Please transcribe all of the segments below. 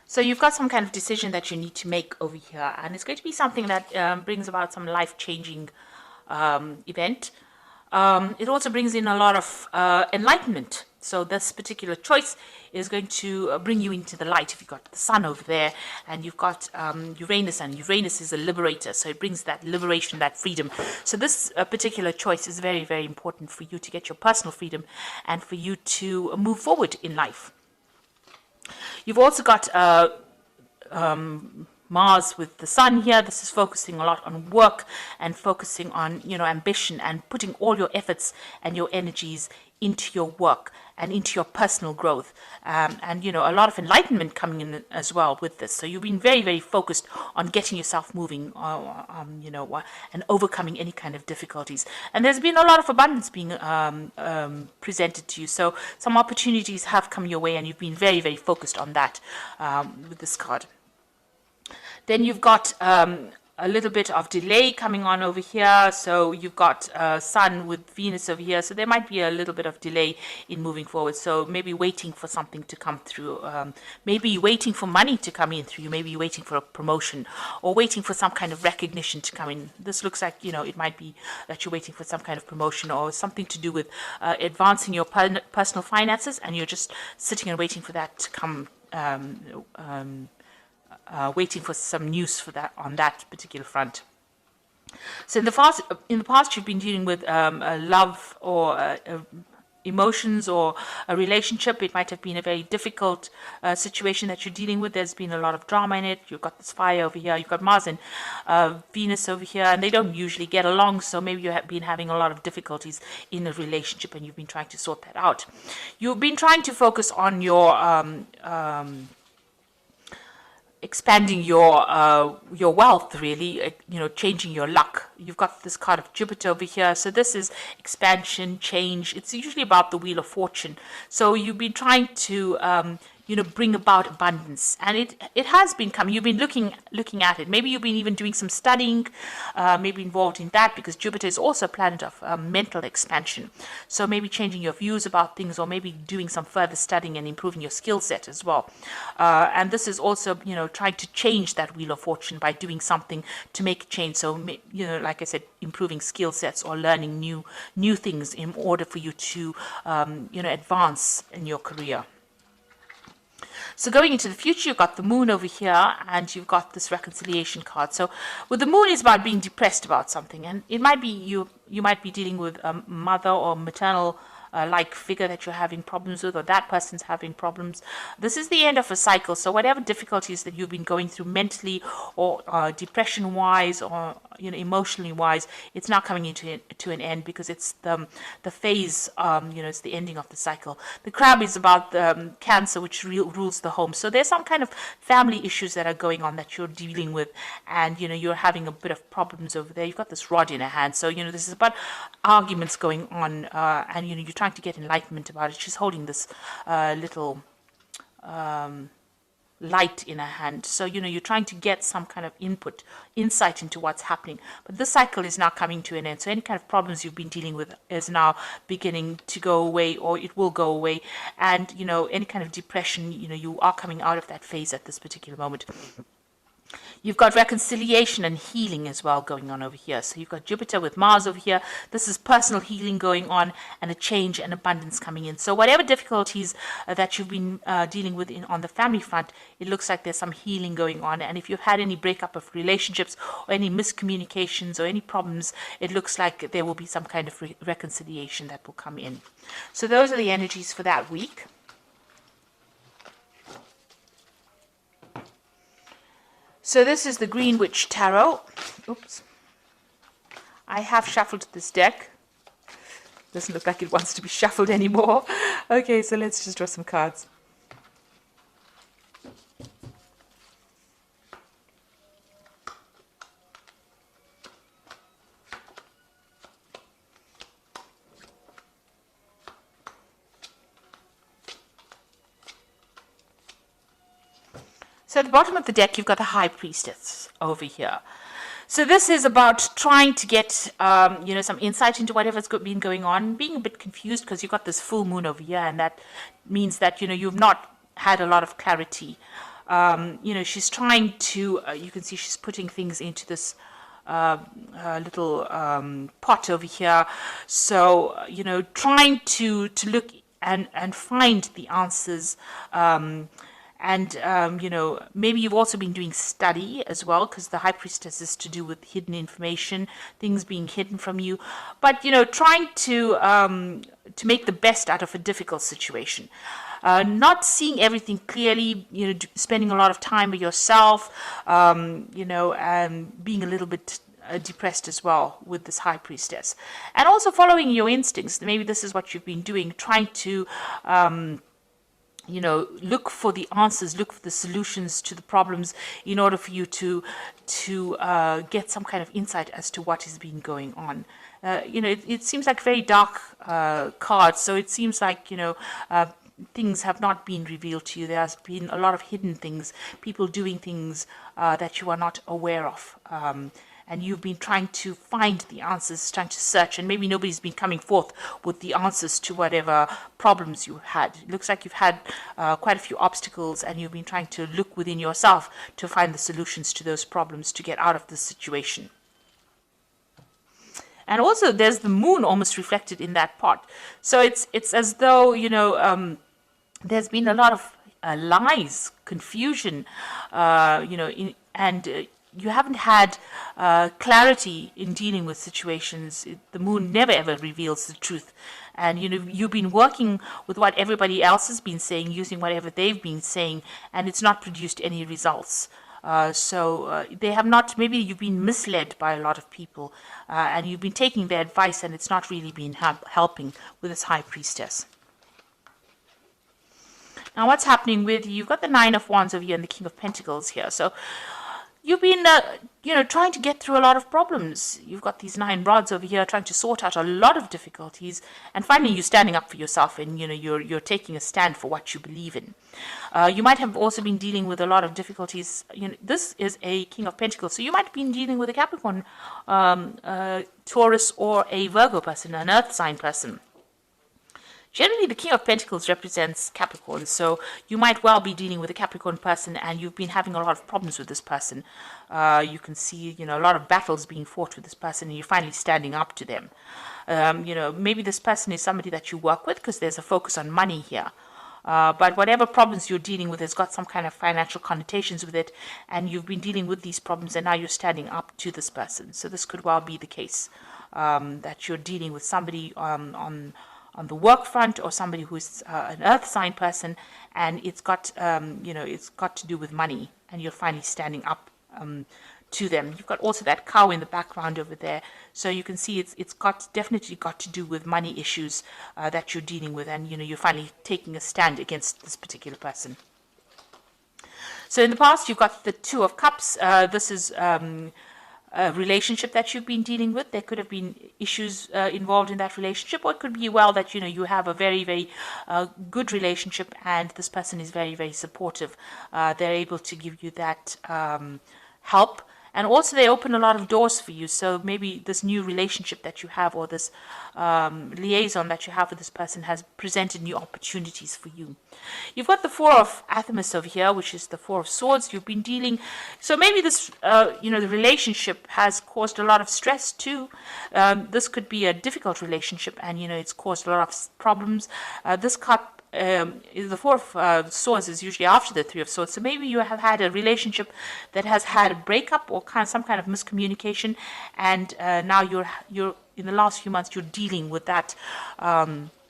So you've got some kind of decision that you need to make over here, and it's going to be something that brings about some life-changing event. It also brings in a lot of enlightenment. So this particular choice is going to bring you into the light. If you've got the sun over there and you've got Uranus, and Uranus is a liberator, so it brings that liberation, that freedom. So this particular choice is very, very important for you to get your personal freedom and for you to move forward in life. You've also got Mars with the sun here. This is focusing a lot on work and focusing on, ambition and putting all your efforts and your energies into your work and into your personal growth. And, a lot of enlightenment coming in as well with this. So you've been very, very focused on getting yourself moving, and overcoming any kind of difficulties. And there's been a lot of abundance being presented to you. So some opportunities have come your way, and you've been very, very focused on that with this card. Then you've got a little bit of delay coming on over here. So you've got Sun with Venus over here. So there might be a little bit of delay in moving forward. So maybe waiting for something to come through. Maybe waiting for money to come in through you. Maybe waiting for a promotion or waiting for some kind of recognition to come in. This looks like, it might be that you're waiting for some kind of promotion or something to do with advancing your personal finances, and you're just sitting and waiting for that to come. Waiting for some news for that on that particular front. So in the past, you've been dealing with a love or emotions or a relationship. It might have been a very difficult situation that you're dealing with. There's been a lot of drama in it. You've got this fire over here. You've got Mars and Venus over here, and they don't usually get along. So maybe you have been having a lot of difficulties in a relationship, and you've been trying to sort that out. You've been trying to focus on your expanding your wealth, really, changing your luck. You've got this card of Jupiter over here. So this is expansion, change. It's usually about the Wheel of Fortune. So you've been trying to bring about abundance, and it has been coming. You've been looking at it. Maybe you've been even doing some studying, maybe involved in that, because Jupiter is also a planet of mental expansion. So maybe changing your views about things, or maybe doing some further studying and improving your skill set as well. And this is also, trying to change that Wheel of Fortune by doing something to make a change. So, like I said, improving skill sets or learning new things in order for you to, advance in your career. So going into the future, you've got the moon over here, and you've got this reconciliation card. So with the moon is about being depressed about something, and it might be you might be dealing with a mother or maternal like figure that you're having problems with, or that person's having problems. This is the end of a cycle. So whatever difficulties that you've been going through mentally or depression wise or emotionally wise, it's now coming to an end, because it's the phase, it's the ending of the cycle. The crab is about Cancer, which rules the home. So there's some kind of family issues that are going on that you're dealing with, and you're having a bit of problems over there. You've got this rod in a hand, so this is about arguments going on, and you're trying to get enlightenment about it. She's holding this little light in her hand. So, you're trying to get some kind of insight into what's happening. But this cycle is now coming to an end. So any kind of problems you've been dealing with is now beginning to go away, or it will go away. And, any kind of depression, you are coming out of that phase at this particular moment. You've got reconciliation and healing as well going on over here. So you've got Jupiter with Mars over here. This is personal healing going on, and a change and abundance coming in. So whatever difficulties that you've been dealing with on the family front, it looks like there's some healing going on. And if you've had any breakup of relationships or any miscommunications or any problems, it looks like there will be some kind of reconciliation that will come in. So those are the energies for that week. So this is the Green Witch Tarot. Oops. I have shuffled this deck. Doesn't look like it wants to be shuffled anymore. Okay, so let's just draw some cards. So at the bottom of the deck, you've got the High Priestess over here. So this is about trying to get, some insight into whatever's been going on, being a bit confused because you've got this full moon over here, and that means that, you've not had a lot of clarity You know, she's trying to, you can see she's putting things into this little pot over here. So, you know, trying to look and find the answers. You know, maybe you've also been doing study as well, because the high priestess is to do with hidden information, things being hidden from you. But, you know, trying to make the best out of a difficult situation. Not seeing everything clearly, you know, spending a lot of time with yourself, you know, and being a little bit depressed as well with this high priestess. And also following your instincts. Maybe this is what you've been doing, trying to you know, look for the answers, look for the solutions to the problems in order for you to get some kind of insight as to what has been going on. You know, it seems like very dark cards, so it seems like, you know, things have not been revealed to you. There has been a lot of hidden things, people doing things that you are not aware of. And you've been trying to find the answers, trying to search, and maybe nobody's been coming forth with the answers to whatever problems you had. It looks like you've had quite a few obstacles, and you've been trying to look within yourself to find the solutions to those problems to get out of this situation. And also there's the moon almost reflected in that pot. So it's as though, you know, there's been a lot of lies, confusion, you know, you haven't had clarity in dealing with situations. The moon never ever reveals the truth. And, you know, you've been working with what everybody else has been saying, using whatever they've been saying, and it's not produced any results. They have not, maybe you've been misled by a lot of people, and you've been taking their advice, and it's not really been helping with this high priestess. Now, what's happening with you? You've got the Nine of Wands over here and the King of Pentacles here. So you've been, you know, trying to get through a lot of problems. You've got these 9 rods over here, trying to sort out a lot of difficulties, and finally you're standing up for yourself, and, you know, you're taking a stand for what you believe in. You might have also been dealing with a lot of difficulties. You know, this is a King of Pentacles, so you might have been dealing with a Capricorn, Taurus, or a Virgo person, an Earth sign person. Generally, the King of Pentacles represents Capricorn, so you might well be dealing with a Capricorn person, and you've been having a lot of problems with this person. You can see, you know, a lot of battles being fought with this person, and you're finally standing up to them. You know, maybe this person is somebody that you work with, because there's a focus on money here. But whatever problems you're dealing with has got some kind of financial connotations with it, and you've been dealing with these problems, and now you're standing up to this person. So this could well be the case, that you're dealing with somebody on the work front, or somebody who's an earth sign person, and it's got, you know, it's got to do with money, and you're finally standing up to them. You've got also that cow in the background over there, so you can see it's definitely got to do with money issues that you're dealing with, and, you know, you're finally taking a stand against this particular person. So in the past, you've got the Two of Cups. This is a relationship that you've been dealing with. There could have been issues involved in that relationship, or it could be, well, that, you know, you have a very, very good relationship, and this person is very, very supportive. They're able to give you that help, and also they open a lot of doors for you. So maybe this new relationship that you have, or this liaison that you have with this person, has presented new opportunities for you. You've got the Four of Athemus over here, which is the Four of Swords. You've been dealing, so maybe this, you know, the relationship has caused a lot of stress too. This could be a difficult relationship, and, you know, it's caused a lot of problems. This cup, the Four of Swords is usually after the Three of Swords. So maybe you have had a relationship that has had a breakup, or some kind of miscommunication, and now you're in the last few months you're dealing with that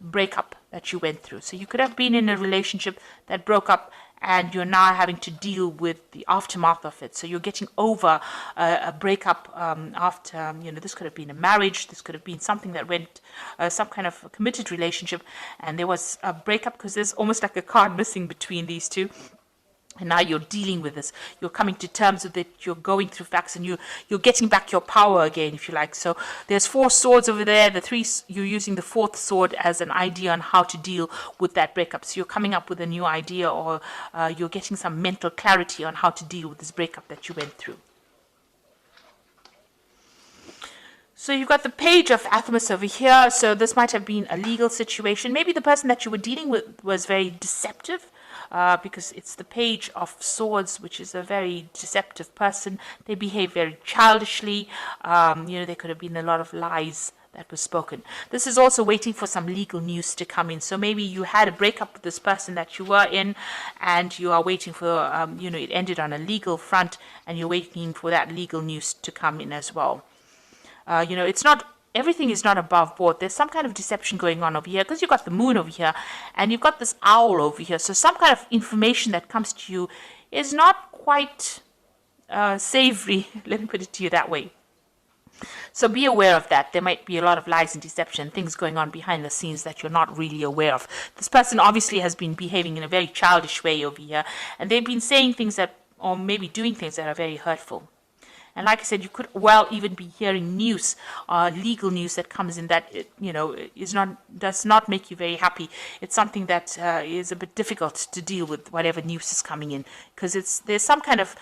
breakup that you went through. So you could have been in a relationship that broke up, and you're now having to deal with the aftermath of it. So you're getting over a breakup after, you know, this could have been a marriage, this could have been something that went, some kind of committed relationship, and there was a breakup, because there's almost like a card missing between these two. And now you're dealing with this. You're coming to terms with it. You're going through facts, and you're getting back your power again, if you like. So there's 4 swords over there. The 3, you're using the 4th sword as an idea on how to deal with that breakup. So you're coming up with a new idea, or you're getting some mental clarity on how to deal with this breakup that you went through. So you've got the page of Athamas over here. So this might have been a legal situation. Maybe the person that you were dealing with was very deceptive, because it's the page of swords, which is a very deceptive person. They behave very childishly. There could have been a lot of lies that was spoken. This is also waiting for some legal news to come in. So maybe you had a breakup with this person that you were in, and you are waiting for, it ended on a legal front, and you're waiting for that legal news to come in as well. It's not, everything is not above board. There's some kind of deception going on over here, because you've got the moon over here and you've got this owl over here. So some kind of information that comes to you is not quite savory. Let me put it to you that way. So be aware of that. There might be a lot of lies and deception, things going on behind the scenes that you're not really aware of. This person obviously has been behaving in a very childish way over here, and they've been saying things that, or maybe doing things that are very hurtful. And like I said, you could well even be hearing news, legal news that comes in that does not make you very happy. It's something that is a bit difficult to deal with, whatever news is coming in, because there's some kind of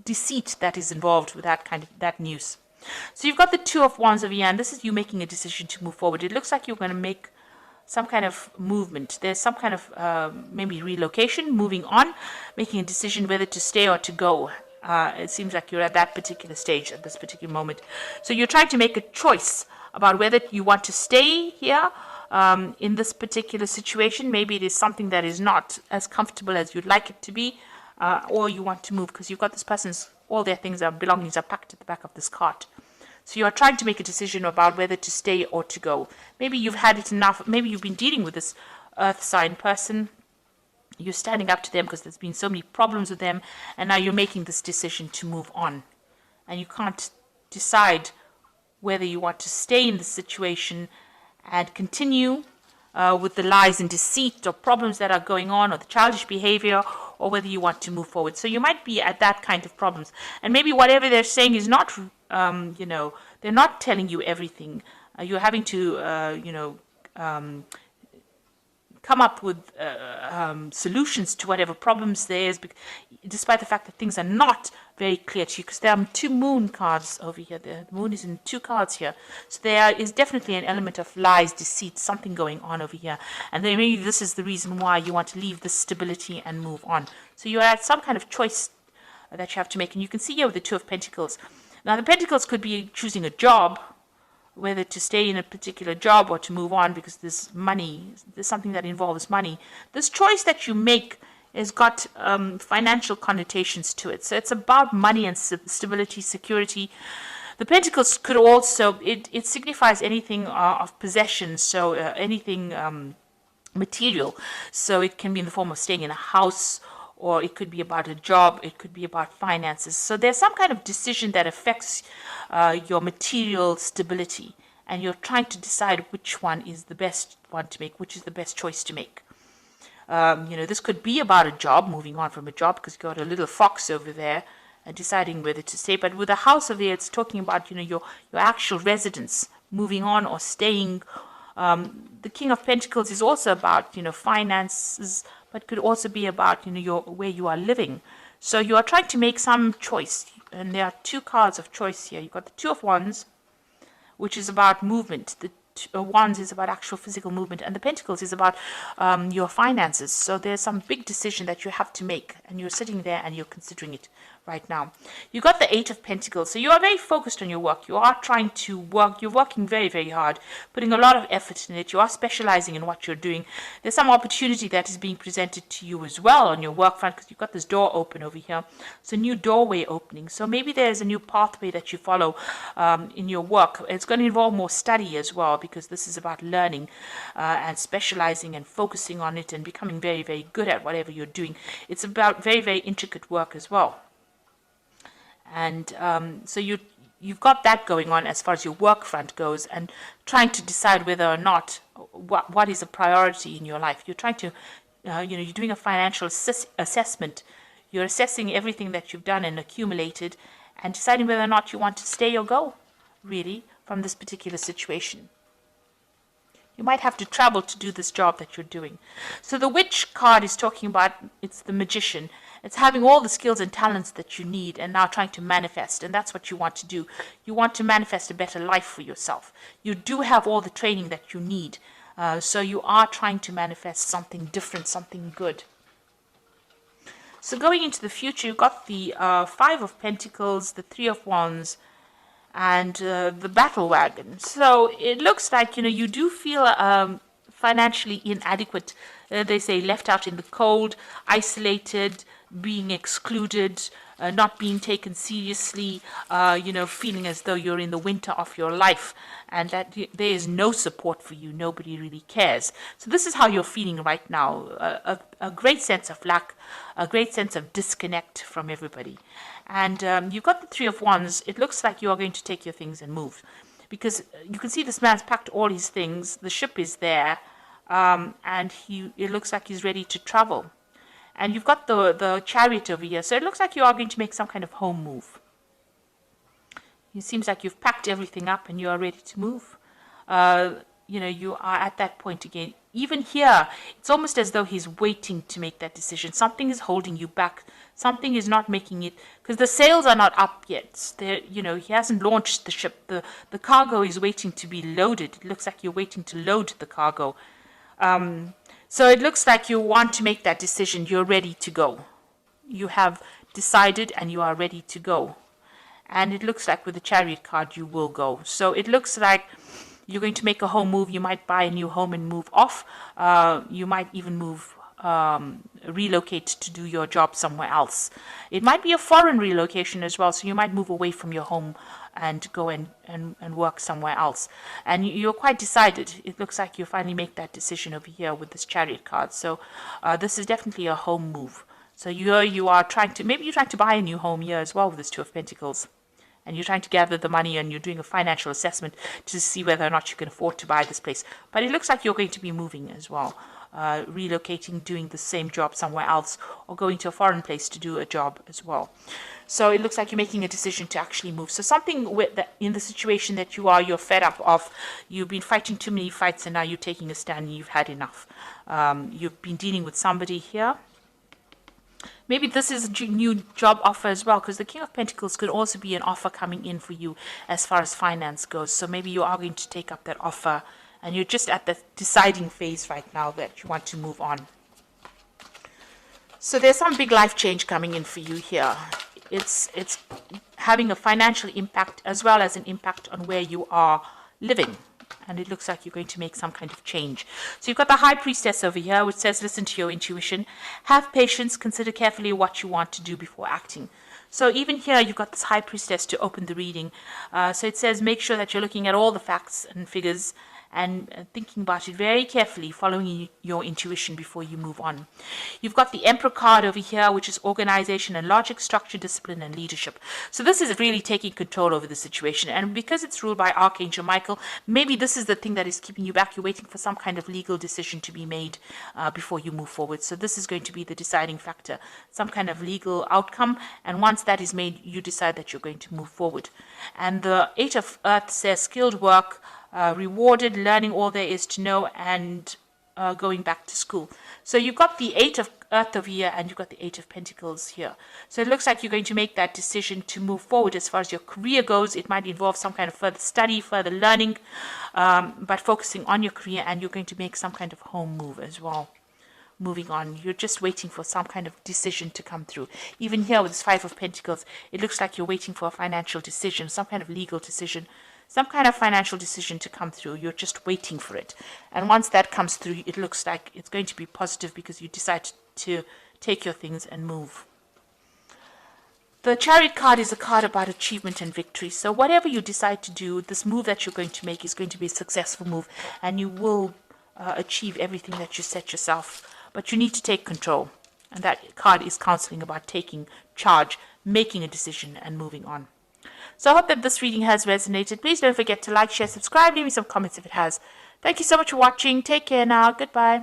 deceit that is involved with that news. So you've got the Two of Wands over here, and this is you making a decision to move forward. It looks like you're going to make some kind of movement. There's some kind of maybe relocation, moving on, making a decision whether to stay or to go. It seems like you're at that particular stage at this particular moment. So you're trying to make a choice about whether you want to stay here in this particular situation. Maybe it is something that is not as comfortable as you'd like it to be, or you want to move because you've got this person's, all their things, belongings are packed at the back of this cart. So you are trying to make a decision about whether to stay or to go. Maybe you've had it enough. Maybe you've been dealing with this earth sign person. You're standing up to them because there's been so many problems with them, and now you're making this decision to move on. And you can't decide whether you want to stay in the situation and continue with the lies and deceit or problems that are going on, or the childish behavior, or whether you want to move forward. So you might be at that kind of problems. And maybe whatever they're saying is not, they're not telling you everything. You're having to, come up with solutions to whatever problems there is, despite the fact that things are not very clear to you, because there are two moon cards over here. The moon is in two cards here. So there is definitely an element of lies, deceit, something going on over here. And then maybe this is the reason why you want to leave this stability and move on. So you're at some kind of choice that you have to make. And you can see here with the Two of Pentacles. Now the Pentacles could be choosing a job, whether to stay in a particular job or to move on because there's money, there's something that involves money. This choice that you make has got financial connotations to it. So it's about money and stability, security. The Pentacles could also, it signifies anything of possession, so anything material. So it can be in the form of staying in a house, or it could be about a job, it could be about finances. So there's some kind of decision that affects your material stability, and you're trying to decide which one is the best one to make, which is the best choice to make. This could be about a job, moving on from a job, because you've got a little fox over there, and deciding whether to stay. But with a house over there, it's talking about, your actual residence, moving on or staying. The King of Pentacles is also about, finances, but could also be about, where you are living. So you are trying to make some choice, and there are two cards of choice here. You've got the Two of Wands, which is about movement. The Wands is about actual physical movement, and the Pentacles is about your finances. So there's some big decision that you have to make, and you're sitting there and you're considering it right now. You got the Eight of Pentacles, so you are very focused on your work. You are trying to work. You're working very, very hard, putting a lot of effort in it. You are specializing in what you're doing. There's some opportunity that is being presented to you as well on your work front, because you've got this door open over here. It's a new doorway opening. So maybe there's a new pathway that you follow in your work. It's going to involve more study as well, because this is about learning and specializing and focusing on it and becoming very, very good at whatever you're doing. It's about very, very intricate work as well. And so you've got that going on as far as your work front goes, and trying to decide whether or not what is a priority in your life. You're trying to, you're doing a financial assessment. You're assessing everything that you've done and accumulated, and deciding whether or not you want to stay or go, really, from this particular situation. You might have to travel to do this job that you're doing. So the Witch card is talking about, it's the Magician. It's having all the skills and talents that you need and now trying to manifest. And that's what you want to do. You want to manifest a better life for yourself. You do have all the training that you need. So you are trying to manifest something different, something good. So going into the future, you've got the Five of Pentacles, the Three of Wands, and the Battle Wagon. So it looks like, you do feel financially inadequate. They say left out in the cold, isolated, being excluded, not being taken seriously, feeling as though you're in the winter of your life and that there is no support for you. Nobody really cares. So this is how you're feeling right now. A great sense of lack, a great sense of disconnect from everybody. And you've got the Three of Wands. It looks like you are going to take your things and move. Because you can see this man's packed all his things. The ship is there. And it looks like he's ready to travel. And you've got the Chariot over here. So it looks like you are going to make some kind of home move. It seems like you've packed everything up and you are ready to move. You are at that point again. Even here, it's almost as though he's waiting to make that decision. Something is holding you back. Something is not making it, because the sails are not up yet. He hasn't launched the ship. The cargo is waiting to be loaded. It looks like you're waiting to load the cargo. So it looks like you want to make that decision. You're ready to go. You have decided and you are ready to go. And it looks like with the Chariot card, you will go. So it looks like you're going to make a home move. You might buy a new home and move off. You might even relocate to do your job somewhere else. It might be a foreign relocation as well. So you might move away from your home and go and work somewhere else. And you're quite decided. It looks like you finally make that decision over here with this Chariot card. So this is definitely a home move. So you are maybe you're trying to buy a new home here as well with this Two of Pentacles. And you're trying to gather the money and you're doing a financial assessment to see whether or not you can afford to buy this place. But it looks like you're going to be moving as well. Relocating, doing the same job somewhere else, or going to a foreign place to do a job as well. So it looks like you're making a decision to actually move. So something in the situation that you're fed up of. You've been fighting too many fights and now you're taking a stand and you've had enough. You've been dealing with somebody here. Maybe this is a new job offer as well, because the King of Pentacles could also be an offer coming in for you as far as finance goes. So maybe you are going to take up that offer and you're just at the deciding phase right now that you want to move on. So there's some big life change coming in for you here. It's having a financial impact as well as an impact on where you are living. And it looks like you're going to make some kind of change. So you've got the High Priestess over here, which says, listen to your intuition. Have patience. Consider carefully what you want to do before acting. So even here, you've got this High Priestess to open the reading. So it says, make sure that you're looking at all the facts and figures and thinking about it very carefully, following your intuition before you move on. You've got the Emperor card over here, which is organization and logic, structure, discipline, and leadership. So this is really taking control over the situation. And because it's ruled by Archangel Michael, maybe this is the thing that is keeping you back. You're waiting for some kind of legal decision to be made before you move forward. So this is going to be the deciding factor, some kind of legal outcome. And once that is made, you decide that you're going to move forward. And the Eight of Earth says skilled work, rewarded, learning all there is to know, and going back to school. So you've got the Eight of Earth over here and you've got the Eight of Pentacles here. So it looks like you're going to make that decision to move forward as far as your career goes. It might involve some kind of further study, further learning, but focusing on your career, and you're going to make some kind of home move as well. Moving on, you're just waiting for some kind of decision to come through. Even here with this Five of Pentacles, it looks like you're waiting for a financial decision, some kind of legal decision, some kind of financial decision to come through. You're just waiting for it. And once that comes through, it looks like it's going to be positive because you decide to take your things and move. The Chariot card is a card about achievement and victory. So whatever you decide to do, this move that you're going to make is going to be a successful move, and you will achieve everything that you set yourself. But you need to take control. And that card is counseling about taking charge, making a decision, and moving on. So I hope that this reading has resonated. Please don't forget to like, share, subscribe, leave me some comments if it has. Thank you so much for watching. Take care now. Goodbye.